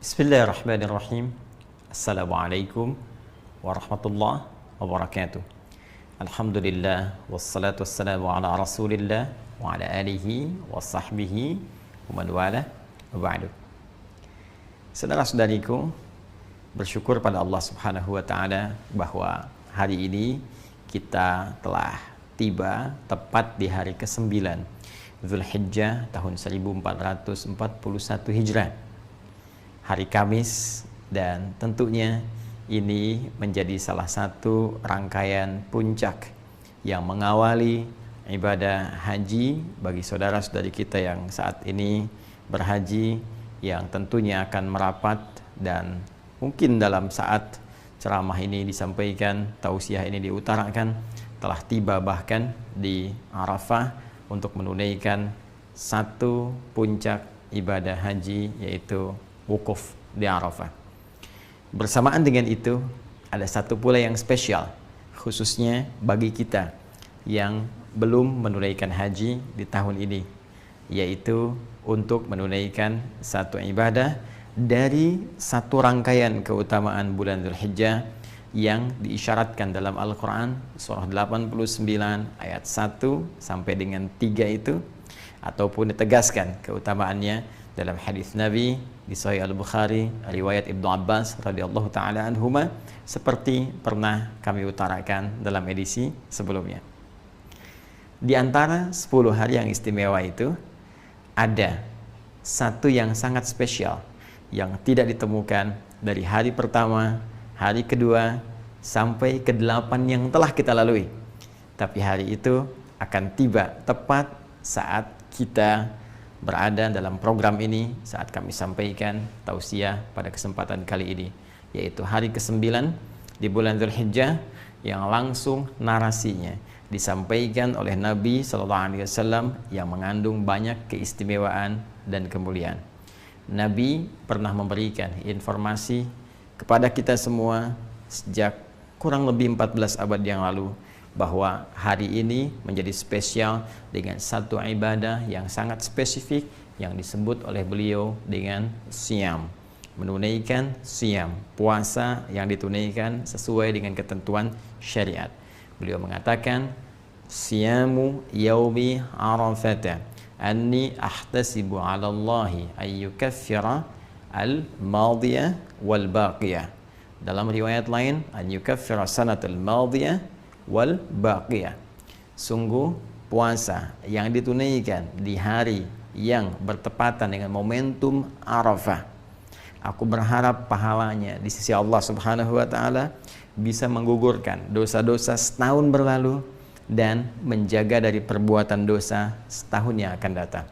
Bismillahirrahmanirrahim. Assalamualaikum warahmatullahi wabarakatuh. Alhamdulillah wassalatu wassalamu ala Rasulillah wa ala alihi wa sahbihi wa man wala wa ba'du. Saudara-saudariku, bersyukur pada Allah Subhanahu wa taala bahwa hari ini kita telah tiba tepat di hari ke-9 Zulhijjah tahun 1441 Hijrah, hari Kamis, dan tentunya ini menjadi salah satu rangkaian puncak yang mengawali ibadah haji bagi saudara-saudari kita yang saat ini berhaji, yang tentunya akan merapat, dan mungkin dalam saat ceramah ini disampaikan, tausiah ini diutarakan, telah tiba bahkan di Arafah untuk menunaikan satu puncak ibadah haji, yaitu wukuf di Arafah. Bersamaan dengan itu, ada satu pula yang spesial, khususnya bagi kita yang belum menunaikan haji di tahun ini, yaitu untuk menunaikan satu ibadah dari satu rangkaian keutamaan bulan Zulhijjah yang diisyaratkan dalam Al-Quran surah 89 ayat 1 sampai dengan 3 itu, ataupun ditegaskan keutamaannya dalam hadis Nabi di Sahih Al-Bukhari riwayat Ibnu Abbas radhiyallahu taala anhuma, seperti pernah kami utarakan dalam edisi sebelumnya. Di antara 10 hari yang istimewa itu, ada satu yang sangat spesial yang tidak ditemukan dari hari pertama, hari kedua, sampai ke-8 yang telah kita lalui. Tapi hari itu akan tiba tepat saat kita berada dalam program ini, saat kami sampaikan tausiah pada kesempatan kali ini, yaitu hari ke-9 di bulan Zulhijjah, yang langsung narasinya disampaikan oleh Nabi SAW yang mengandung banyak keistimewaan dan kemuliaan. Nabi pernah memberikan informasi kepada kita semua sejak kurang lebih 14 abad yang lalu bahwa hari ini menjadi spesial dengan satu ibadah yang sangat spesifik yang disebut oleh beliau dengan siyam, menunaikan siyam, puasa yang ditunaikan sesuai dengan ketentuan syariat. Beliau mengatakan, siyamu yaumi arafata anni ahtasibu 'ala Allahi ay yukaffira al-madiyah wal baqiyah. Dalam riwayat lain, an yukaffira sanatul madiyah wal baqiyah. Sungguh puasa yang ditunaikan di hari yang bertepatan dengan momentum Arafah, aku berharap pahalanya di sisi Allah Subhanahu wa taala bisa menggugurkan dosa-dosa setahun berlalu dan menjaga dari perbuatan dosa setahun yang akan datang.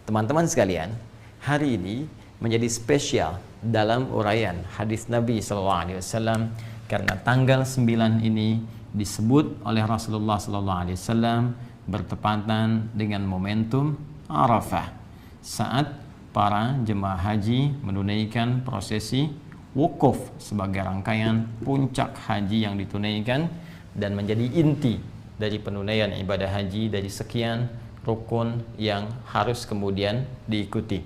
Teman-teman sekalian, hari ini menjadi spesial dalam uraian hadis Nabi SAW karena tanggal 9 ini disebut oleh Rasulullah SAW bertepatan dengan momentum Arafah, saat para jemaah haji menunaikan prosesi wukuf sebagai rangkaian puncak haji yang ditunaikan dan menjadi inti dari penunaian ibadah haji dari sekian rukun yang harus kemudian diikuti.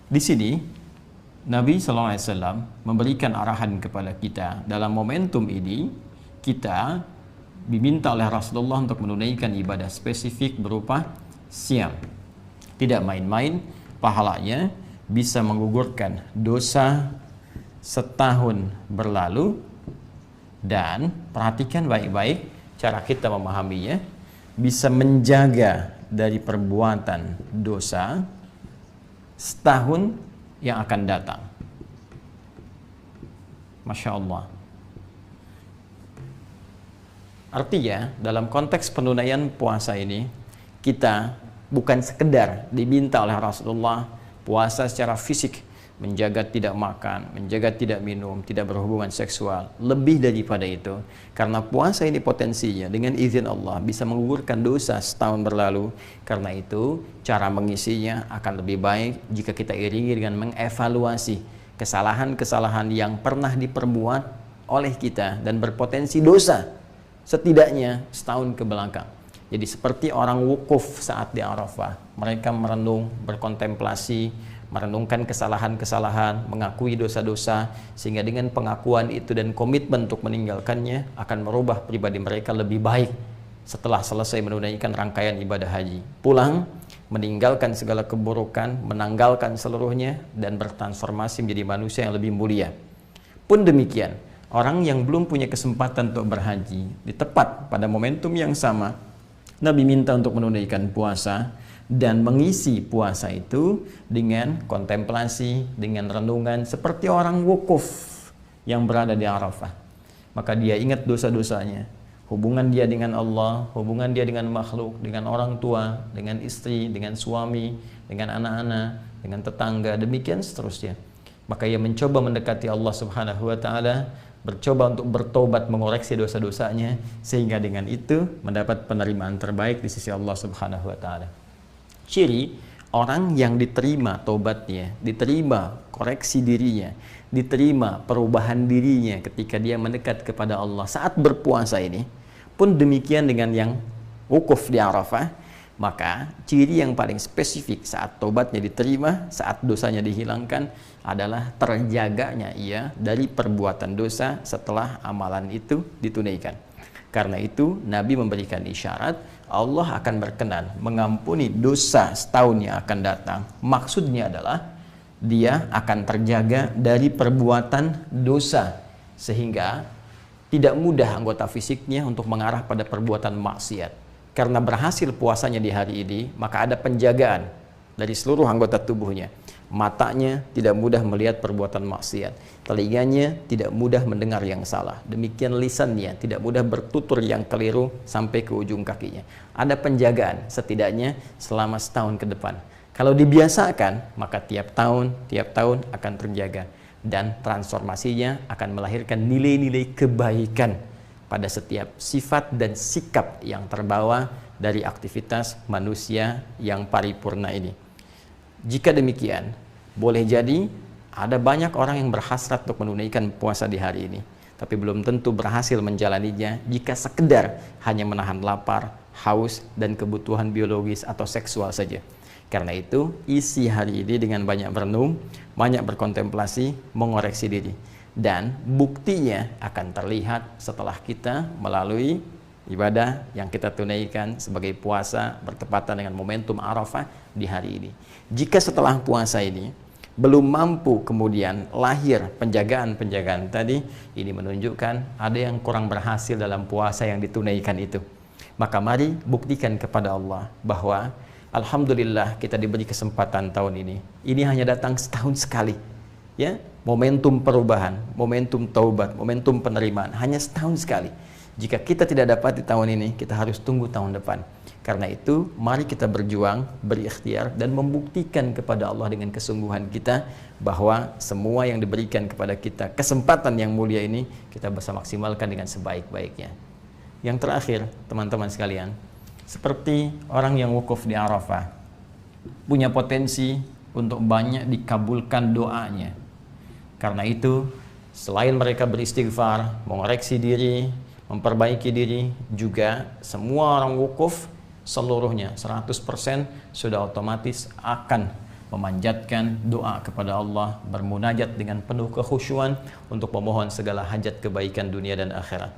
Di sini Nabi SAW memberikan arahan kepada kita dalam momentum ini. Kita diminta oleh Rasulullah untuk menunaikan ibadah spesifik berupa siyam. Tidak main-main, pahalanya bisa menggugurkan dosa setahun berlalu, dan perhatikan baik-baik cara kita memahaminya, bisa menjaga dari perbuatan dosa setahun yang akan datang. Masya Allah. Artinya dalam konteks penunaian puasa ini, kita bukan sekedar diminta oleh Rasulullah puasa secara fisik, menjaga tidak makan, menjaga tidak minum, tidak berhubungan seksual. Lebih daripada itu, karena puasa ini potensinya dengan izin Allah bisa menggugurkan dosa setahun berlalu. Karena itu cara mengisinya akan lebih baik jika kita iringi dengan mengevaluasi kesalahan-kesalahan yang pernah diperbuat oleh kita dan berpotensi dosa setidaknya setahun ke belakang. Jadi seperti orang wukuf saat di Arafah, mereka merenung, berkontemplasi, merenungkan kesalahan-kesalahan, mengakui dosa-dosa, sehingga dengan pengakuan itu dan komitmen untuk meninggalkannya akan merubah pribadi mereka lebih baik setelah selesai menunaikan rangkaian ibadah haji. Pulang, meninggalkan segala keburukan, menanggalkan seluruhnya, dan bertransformasi menjadi manusia yang lebih mulia. Pun demikian, orang yang belum punya kesempatan untuk berhaji, di tepat pada momentum yang sama, Nabi minta untuk menunaikan puasa dan mengisi puasa itu dengan kontemplasi, dengan renungan seperti orang wukuf yang berada di Arafah. Maka dia ingat dosa-dosanya, hubungan dia dengan Allah, hubungan dia dengan makhluk, dengan orang tua, dengan istri, dengan suami, dengan anak-anak, dengan tetangga, demikian seterusnya. Maka ia mencoba mendekati Allah Subhanahu wa taala, bercoba untuk bertobat, mengoreksi dosa-dosanya, sehingga dengan itu mendapat penerimaan terbaik di sisi Allah Subhanahu wa taala. Ciri orang yang diterima tobatnya, diterima koreksi dirinya, diterima perubahan dirinya ketika dia mendekat kepada Allah saat berpuasa ini, pun demikian dengan yang wukuf di Arafah. Maka ciri yang paling spesifik saat tobatnya diterima, saat dosanya dihilangkan, adalah terjaganya ia dari perbuatan dosa setelah amalan itu ditunaikan. Karena itu Nabi memberikan isyarat Allah akan berkenan mengampuni dosa setahun yang akan datang. Maksudnya adalah dia akan terjaga dari perbuatan dosa, sehingga tidak mudah anggota fisiknya untuk mengarah pada perbuatan maksiat. Karena berhasil puasanya di hari ini, maka ada penjagaan dari seluruh anggota tubuhnya. Matanya tidak mudah melihat perbuatan maksiat, telinganya tidak mudah mendengar yang salah, demikian lisannya tidak mudah bertutur yang keliru sampai ke ujung kakinya. Ada penjagaan setidaknya selama setahun ke depan. Kalau dibiasakan, maka tiap tahun akan terjaga, dan transformasinya akan melahirkan nilai-nilai kebaikan pada setiap sifat dan sikap yang terbawa dari aktivitas manusia yang paripurna ini. Jika demikian, boleh jadi ada banyak orang yang berhasrat untuk menunaikan puasa di hari ini, tapi belum tentu berhasil menjalaninya jika sekedar hanya menahan lapar, haus, dan kebutuhan biologis atau seksual saja. Karena itu, isi hari ini dengan banyak merenung, banyak berkontemplasi, mengoreksi diri. Dan buktinya akan terlihat setelah kita melalui ibadah yang kita tunaikan sebagai puasa bertepatan dengan momentum Arafah di hari ini. Jika setelah puasa ini belum mampu kemudian lahir penjagaan-penjagaan tadi, ini menunjukkan ada yang kurang berhasil dalam puasa yang ditunaikan itu. Maka mari buktikan kepada Allah bahwa alhamdulillah kita diberi kesempatan tahun ini. Ini hanya datang setahun sekali. Ya, momentum perubahan, momentum taubat, momentum penerimaan hanya setahun sekali. Jika kita tidak dapat di tahun ini, kita harus tunggu tahun depan. Karena itu, mari kita berjuang, berikhtiar, dan membuktikan kepada Allah dengan kesungguhan kita bahwa semua yang diberikan kepada kita, kesempatan yang mulia ini, kita bisa maksimalkan dengan sebaik-baiknya. Yang terakhir, teman-teman sekalian, seperti orang yang wukuf di Arafah, punya potensi untuk banyak dikabulkan doanya. Karena itu, selain mereka beristighfar, mengoreksi diri, memperbaiki diri, juga semua orang wukuf seluruhnya 100% sudah otomatis akan memanjatkan doa kepada Allah, bermunajat dengan penuh kekhusyuan untuk memohon segala hajat kebaikan dunia dan akhirat.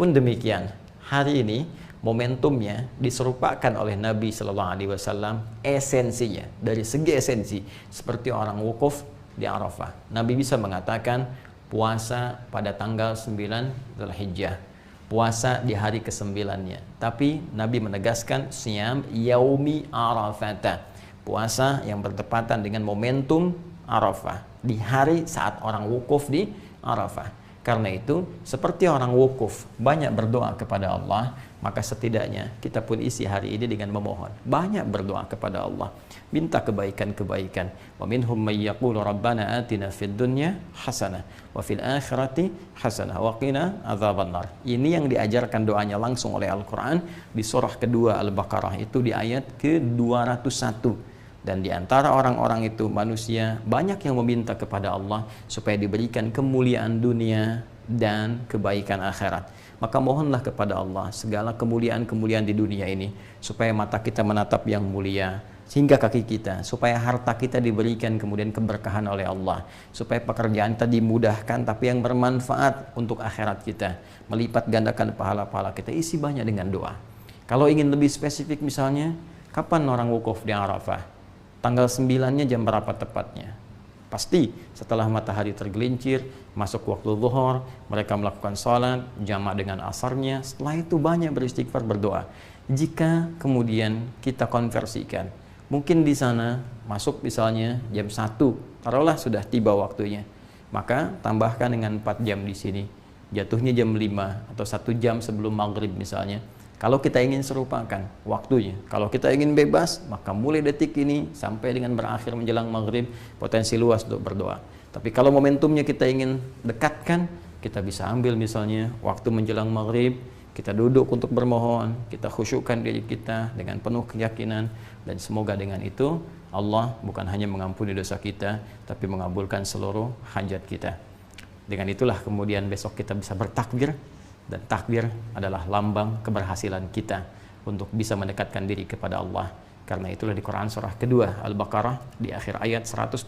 Pun demikian, hari ini momentumnya diserupakan oleh Nabi Shallallahu Alaihi Wasallam, esensinya dari segi esensi seperti orang wukuf di Arafah. Nabi bisa mengatakan puasa pada tanggal 9 Dzulhijjah, puasa di hari ke-9-nya. Tapi Nabi menegaskan siyam yaumi Arafata, puasa yang bertepatan dengan momentum Arafah, di hari saat orang wukuf di Arafah. Karena itu, seperti orang wukuf banyak berdoa kepada Allah, maka setidaknya kita pun isi hari ini dengan memohon, banyak berdoa kepada Allah, minta kebaikan-kebaikan. Wa minhum may yaqulu rabbana atina fid dunya hasanah wa fil akhirati hasanah wa qina adzabannar. Ini yang diajarkan doanya langsung oleh Al-Qur'an di surah kedua Al-Baqarah, itu di ayat ke-201. Dan di antara orang-orang itu manusia banyak yang meminta kepada Allah supaya diberikan kemuliaan dunia dan kebaikan akhirat. Maka mohonlah kepada Allah segala kemuliaan-kemuliaan di dunia ini, supaya mata kita menatap yang mulia, sehingga kaki kita, supaya harta kita diberikan kemudian keberkahan oleh Allah, supaya pekerjaan kita dimudahkan tapi yang bermanfaat untuk akhirat kita, melipat gandakan pahala-pahala kita. Isi banyak dengan doa. Kalau ingin lebih spesifik misalnya, kapan orang wukuf di Arafah? Tanggal 9-nya jam berapa tepatnya? Pasti setelah matahari tergelincir, masuk waktu zuhur, mereka melakukan sholat, jamaah dengan asarnya. Setelah itu banyak beristighfar, berdoa. Jika kemudian kita konversikan, mungkin di sana masuk misalnya jam 1, taruhlah sudah tiba waktunya, maka tambahkan dengan 4 jam di sini, jatuhnya jam 5 atau 1 jam sebelum maghrib misalnya. Kalau kita ingin serupakan waktunya, kalau kita ingin bebas, maka mulai detik ini sampai dengan berakhir menjelang maghrib, potensi luas untuk berdoa. Tapi kalau momentumnya kita ingin dekatkan, kita bisa ambil misalnya waktu menjelang maghrib, kita duduk untuk bermohon, kita khusyukkan diri kita dengan penuh keyakinan, dan semoga dengan itu Allah bukan hanya mengampuni dosa kita, tapi mengabulkan seluruh hajat kita. Dengan itulah kemudian besok kita bisa bertakbir, dan takbir adalah lambang keberhasilan kita untuk bisa mendekatkan diri kepada Allah. Karena itulah di Quran surah kedua Al-Baqarah di akhir ayat 185,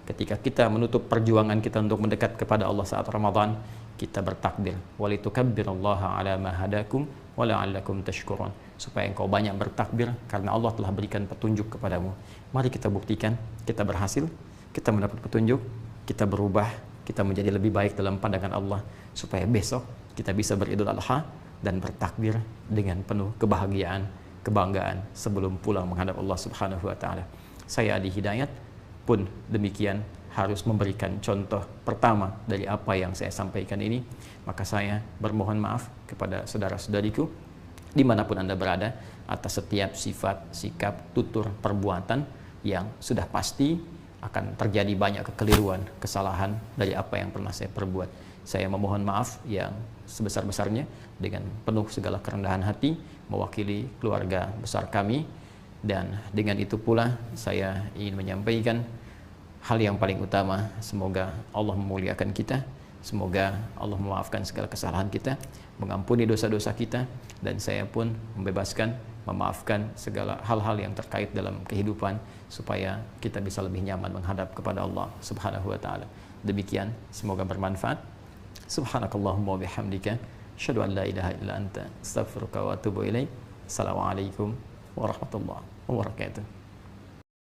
ketika kita menutup perjuangan kita untuk mendekat kepada Allah saat Ramadan, kita bertakbir, walitukabbirullaha ala ma hadakum wa la'allakum tashkurun, supaya engkau banyak bertakbir karena Allah telah berikan petunjuk kepadamu. Mari kita buktikan, kita berhasil, kita mendapat petunjuk, kita berubah, kita menjadi lebih baik dalam pandangan Allah, supaya besok kita bisa beridul adha dan bertakbir dengan penuh kebahagiaan, kebanggaan sebelum pulang menghadap Allah Subhanahu wa taala. Saya Adi Hidayat pun demikian harus memberikan contoh pertama dari apa yang saya sampaikan ini. Maka saya bermohon maaf kepada saudara-saudariku dimanapun Anda berada atas setiap sifat, sikap, tutur, perbuatan yang sudah pasti akan terjadi banyak kekeliruan, kesalahan dari apa yang pernah saya perbuat. Saya memohon maaf yang sebesar-besarnya dengan penuh segala kerendahan hati mewakili keluarga besar kami, dan dengan itu pula saya ingin menyampaikan hal yang paling utama, semoga Allah memuliakan kita, semoga Allah memaafkan segala kesalahan kita, mengampuni dosa-dosa kita, dan saya pun membebaskan, memaafkan segala hal-hal yang terkait dalam kehidupan supaya kita bisa lebih nyaman menghadap kepada Allah Subhanahu wa taala. Demikian, semoga bermanfaat. Subhanakallahumma wa bihamdika, asyhadu an la ilaha illa anta, astaghfiruka wa atubu ilaik. Assalamualaikum warahmatullahi wabarakatuh.